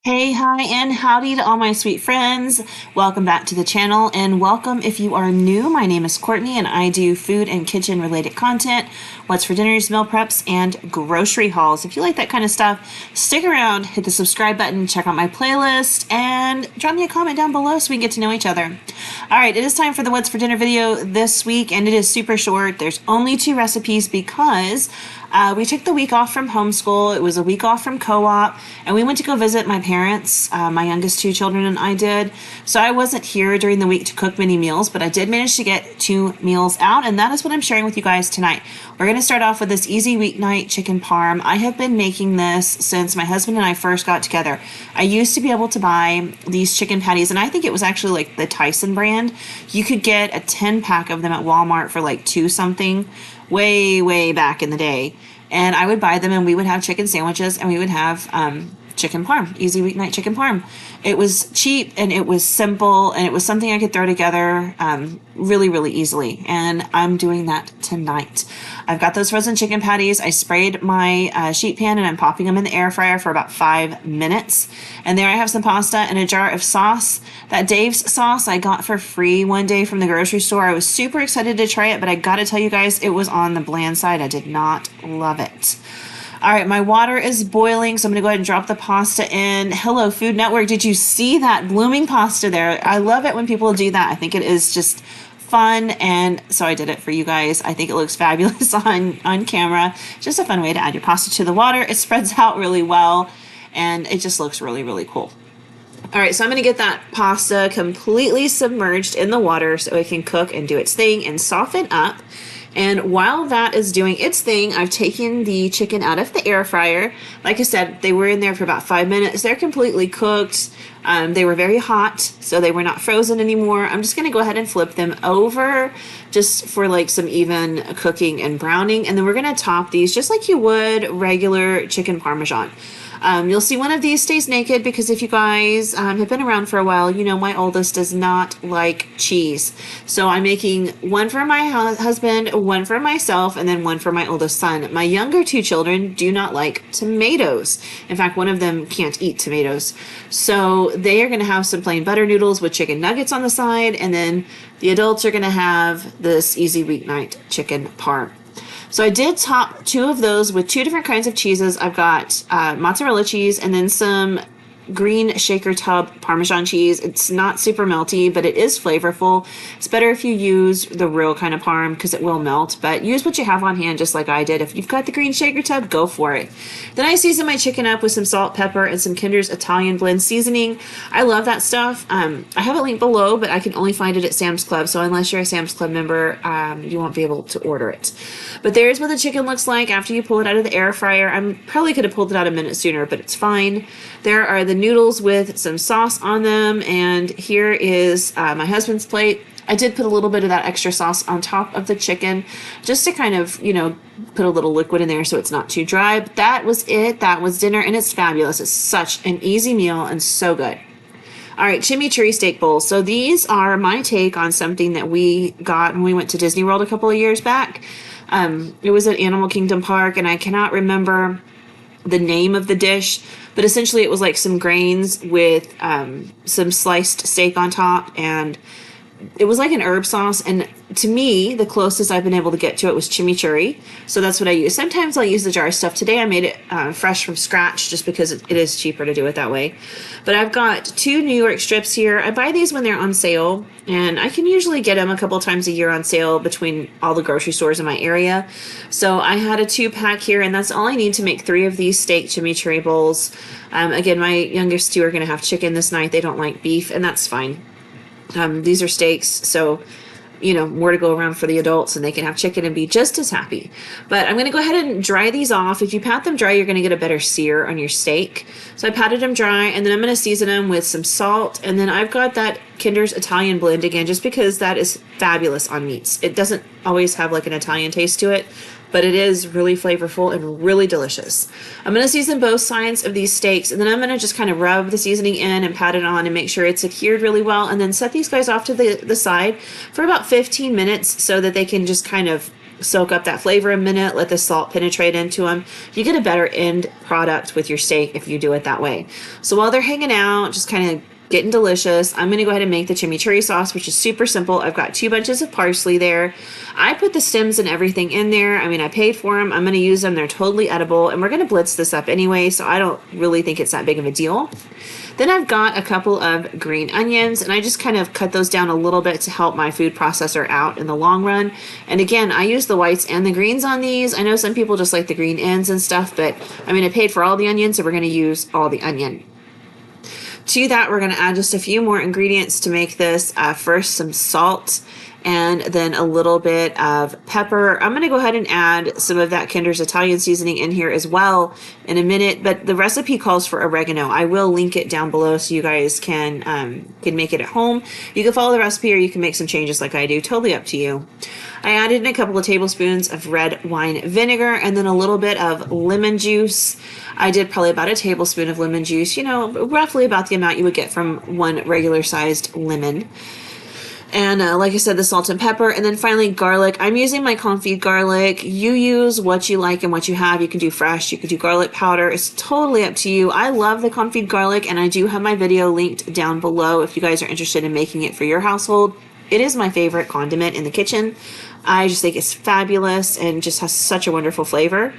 Hey, hi, and howdy to all my sweet friends. Welcome back to the channel, and welcome if you are new. My name is Courtney, and I do food and kitchen related content, what's for dinners, meal preps, and grocery hauls. If you like that kind of stuff, stick around, hit the subscribe button, check out my playlist, and drop me a comment down below so we can get to know each other. All right, it is time for the what's for dinner video this week, and it is super short. There's only 2 recipes because we took the week off from homeschool. It was a week off from co-op, and we went to go visit my parents. My youngest 2 children and I did. So I wasn't here during the week to cook many meals, but I did manage to get 2 meals out, and that is what I'm sharing with you guys tonight. We're going to start off with this easy weeknight chicken parm. I have been making this since my husband and I first got together. I used to be able to buy these chicken patties, and I think it was actually like the Tyson brand. You could get a 10 pack of them at Walmart for like 2 something way back in the day, and I would buy them and we would have chicken sandwiches and we would have chicken parm, easy weeknight chicken parm. It was cheap and it was simple and it was something I could throw together really easily, and I'm doing that tonight. I've got those frozen chicken patties. I sprayed my sheet pan and I'm popping them in the air fryer for about 5 minutes, and there I have some pasta and a jar of sauce. That Dave's sauce I got for free one day from the grocery store. I was super excited to try it, but I gotta tell you guys, it was on the bland side. I did not love it. All right, my water is boiling, so I'm going to go ahead and drop the pasta in. Hello, Food Network. Did you see that blooming pasta there? I love it when people do that. I think it is just fun, and so I did it for you guys. I think it looks fabulous on camera. Just a fun way to add your pasta to the water. It spreads out really well, and it just looks really cool. All right, so I'm going to get that pasta completely submerged in the water so it can cook and do its thing and soften up. And while that is doing its thing, I've taken the chicken out of the air fryer. Like I said, they were in there for about 5 minutes. They're completely cooked. They were very hot, so they were not frozen anymore. I'm just going to go ahead and flip them over just for like some even cooking and browning. And then we're going to top these just like you would regular chicken Parmesan. You'll see one of these stays naked because if you guys have been around for a while, you know my oldest does not like cheese. So I'm making one for my husband, one for myself, and then one for my oldest son. My younger 2 children do not like tomatoes. In fact, one of them can't eat tomatoes. So they are going to have some plain butter noodles with chicken nuggets on the side, and then the adults are going to have this easy weeknight chicken parm. So I did top 2 of those with 2 different kinds of cheeses. I've got mozzarella cheese and then some green shaker tub Parmesan cheese. It's not super melty, but it is flavorful. It's better if you use the real kind of parm because it will melt, but use what you have on hand just like I did. If you've got the green shaker tub, go for it. Then I season my chicken up with some salt, pepper, and some Kinder's Italian blend seasoning. I love that stuff. I have a link below, but I can only find it at Sam's Club, so unless you're a Sam's Club member, you won't be able to order it. But there's what the chicken looks like after you pull it out of the air fryer. I probably could have pulled it out a minute sooner, but it's fine. There are the noodles with some sauce on them, and here is my husband's plate. I did put a little bit of that extra sauce on top of the chicken just to kind of, put a little liquid in there so it's not too dry. But that was it. That was dinner, and it's fabulous. It's such an easy meal and so good. All right, chimichurri steak bowls. So these are my take on something that we got when we went to Disney World a couple of years back. It was at Animal Kingdom Park, and I cannot remember the name of the dish, but essentially it was like some grains with some sliced steak on top, and it was like an herb sauce, and to me the closest I've been able to get to it was chimichurri, so that's what I use. Sometimes I'll use the jar stuff. Today I made it fresh from scratch just because it is cheaper to do it that way. But I've got 2 New York strips here. I buy these when they're on sale, and I can usually get them a couple times a year on sale between all the grocery stores in my area. So I had a 2-pack here, and that's all I need to make 3 of these steak chimichurri bowls. Again, my youngest 2 are going to have chicken this night. They don't like beef, and that's fine. These are steaks, so more to go around for the adults, and they can have chicken and be just as happy. But I'm going to go ahead and dry these off. If you pat them dry, you're going to get a better sear on your steak. So I patted them dry, and then I'm going to season them with some salt, and then I've got that Kinder's Italian blend again, just because that is fabulous on meats. It doesn't always have like an Italian taste to it, but it is really flavorful and really delicious. I'm going to season both sides of these steaks, and then I'm going to just kind of rub the seasoning in and pat it on and make sure it's adhered really well, and then set these guys off to the side for about 15 minutes so that they can just kind of soak up that flavor a minute, let the salt penetrate into them. You get a better end product with your steak if you do it that way. So while they're hanging out, just kind of getting delicious, I'm going to go ahead and make the chimichurri sauce, which is super simple. I've got 2 bunches of parsley there. I put the stems and everything in there. I mean, I paid for them. I'm going to use them. They're totally edible, and we're going to blitz this up anyway, so I don't really think it's that big of a deal. Then I've got a couple of green onions, and I just kind of cut those down a little bit to help my food processor out in the long run. And again, I use the whites and the greens on these. I know some people just like the green ends and stuff, but I mean, I paid for all the onions, so we're going to use all the onion. To that, we're going to add just a few more ingredients to make this. First, some salt, and then a little bit of pepper. I'm going to go ahead and add some of that Kinder's Italian seasoning in here as well in a minute, but the recipe calls for oregano. I will link it down below so you guys can make it at home. You can follow the recipe, or you can make some changes like I do. Totally up to you. I added in a couple of tablespoons of red wine vinegar and then a little bit of lemon juice. I did probably about a tablespoon of lemon juice, you know, roughly about the amount you would get from one regular sized lemon. And like I said, the salt and pepper, and then finally garlic. I'm using my confit garlic. You use what you like and what you have. You can do fresh, you can do garlic powder. It's totally up to you. I love the confit garlic, and I do have my video linked down below if you guys are interested in making it for your household. It is my favorite condiment in the kitchen. I just think it's fabulous and just has such a wonderful flavor.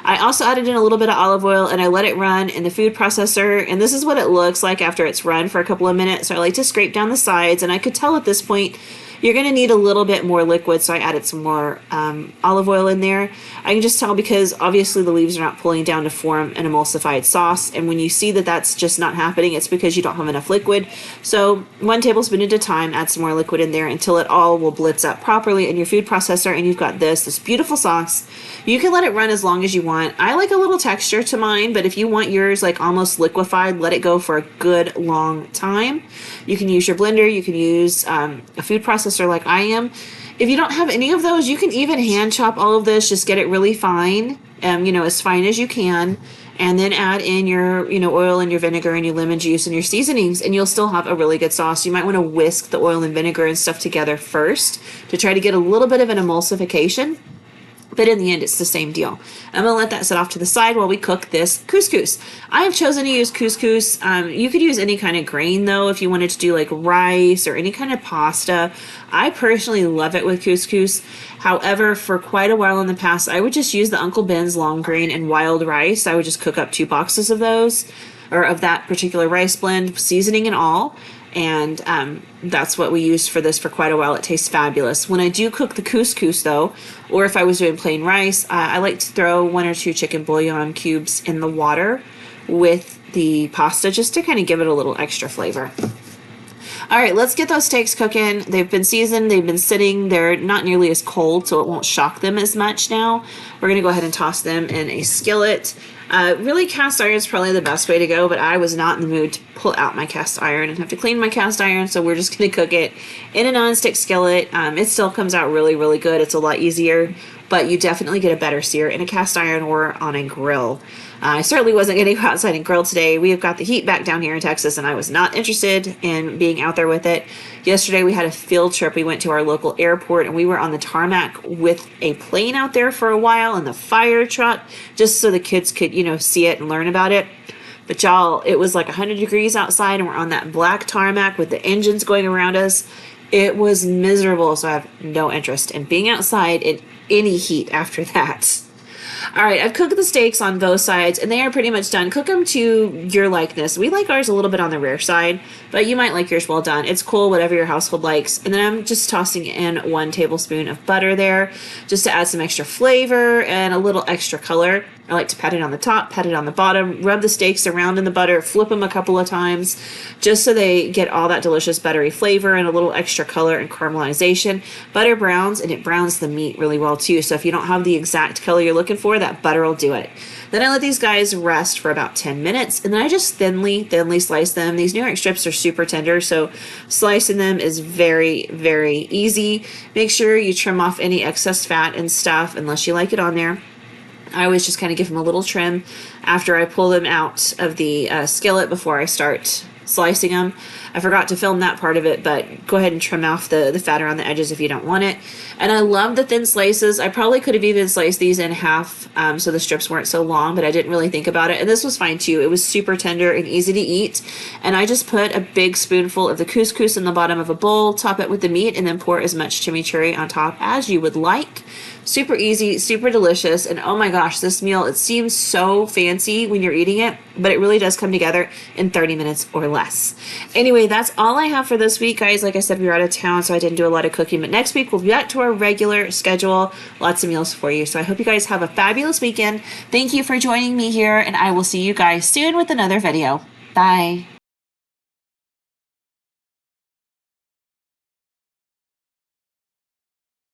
I also added in a little bit of olive oil, and I let it run in the food processor, and this is what it looks like after it's run for a couple of minutes. So I like to scrape down the sides, and I could tell at this point you're going to need a little bit more liquid, so I added some more olive oil in there. I can just tell because obviously the leaves are not pulling down to form an emulsified sauce, and when you see that that's just not happening, it's because you don't have enough liquid. So 1 tablespoon at a time, add some more liquid in there until it all will blitz up properly in your food processor, and you've got this beautiful sauce. You can let it run as long as you want. I like a little texture to mine, but if you want yours like almost liquefied, let it go for a good long time. You can use your blender, you can use a food processor like I am. If you don't have any of those, you can even hand chop all of this, just get it really fine, you know, as fine as you can, and then add in your, you know, oil and your vinegar and your lemon juice and your seasonings, and you'll still have a really good sauce. You might want to whisk the oil and vinegar and stuff together first to try to get a little bit of an emulsification. But in the end, it's the same deal. I'm going to let that sit off to the side while we cook this couscous. I have chosen to use couscous. You could use any kind of grain, though, if you wanted to do like rice or any kind of pasta. I personally love it with couscous. However, for quite a while in the past, I would just use the Uncle Ben's long grain and wild rice. I would just cook up 2 boxes of those, or of that particular rice blend, seasoning and all. And that's what we used for this for quite a while. It tastes fabulous. When I do cook the couscous, though, or if I was doing plain rice, I like to throw 1 or 2 chicken bouillon cubes in the water with the pasta just to kind of give it a little extra flavor. All right, let's get those steaks cooking. They've been seasoned, they've been sitting. They're not nearly as cold, so it won't shock them as much now. We're going to go ahead and toss them in a skillet. Really, cast iron is probably the best way to go, but I was not in the mood to pull out my cast iron and have to clean my cast iron, so we're just going to cook it in a nonstick skillet. It still comes out really, really good. It's a lot easier, but you definitely get a better sear in a cast iron or on a grill. I certainly wasn't going to go outside and grill today. We have got the heat back down here in Texas, and I was not interested in being out there with it. Yesterday, we had a field trip. We went to our local airport, and we were on the tarmac with a plane out there for a while and the fire truck, just so the kids could, you know, see it and learn about it. But y'all, it was like 100 degrees outside, and we're on that black tarmac with the engines going around us. It was miserable, so I have no interest in being outside in any heat after that. All right, I've cooked the steaks on both sides, and they are pretty much done. Cook them to your likeness. We like ours a little bit on the rare side, but you might like yours well done. It's cool, whatever your household likes. And then I'm just tossing in 1 tablespoon of butter there, just to add some extra flavor and a little extra color. I like to pat it on the top, pat it on the bottom, rub the steaks around in the butter, flip them a couple of times, just so they get all that delicious buttery flavor and a little extra color and caramelization. Butter browns, and it browns the meat really well too. So if you don't have the exact color you're looking for, that butter will do it. Then I let these guys rest for about 10 minutes, and then I just thinly slice them. These New York strips are super tender, so slicing them is very, very easy. Make sure you trim off any excess fat and stuff unless you like it on there. I always just kind of give them a little trim. after I pull them out of the skillet before I start slicing them. I forgot to film that part of it, but go ahead and trim off the fat around the edges if you don't want it. And I love the thin slices. I probably could have even sliced these in half so the strips weren't so long, but I didn't really think about it. And this was fine too. It was super tender and easy to eat. And I just put a big spoonful of the couscous in the bottom of a bowl, top it with the meat, and then pour as much chimichurri on top as you would like. Super easy, super delicious, and oh my gosh, this meal, it seems so fancy when you're eating it, but it really does come together in 30 minutes or less. Anyway, that's all I have for this week, guys. Like I said, we were out of town, so I didn't do a lot of cooking, but next week we'll be back to our regular schedule. Lots of meals for you. So I hope you guys have a fabulous weekend. Thank you for joining me here, and I will see you guys soon with another video. Bye.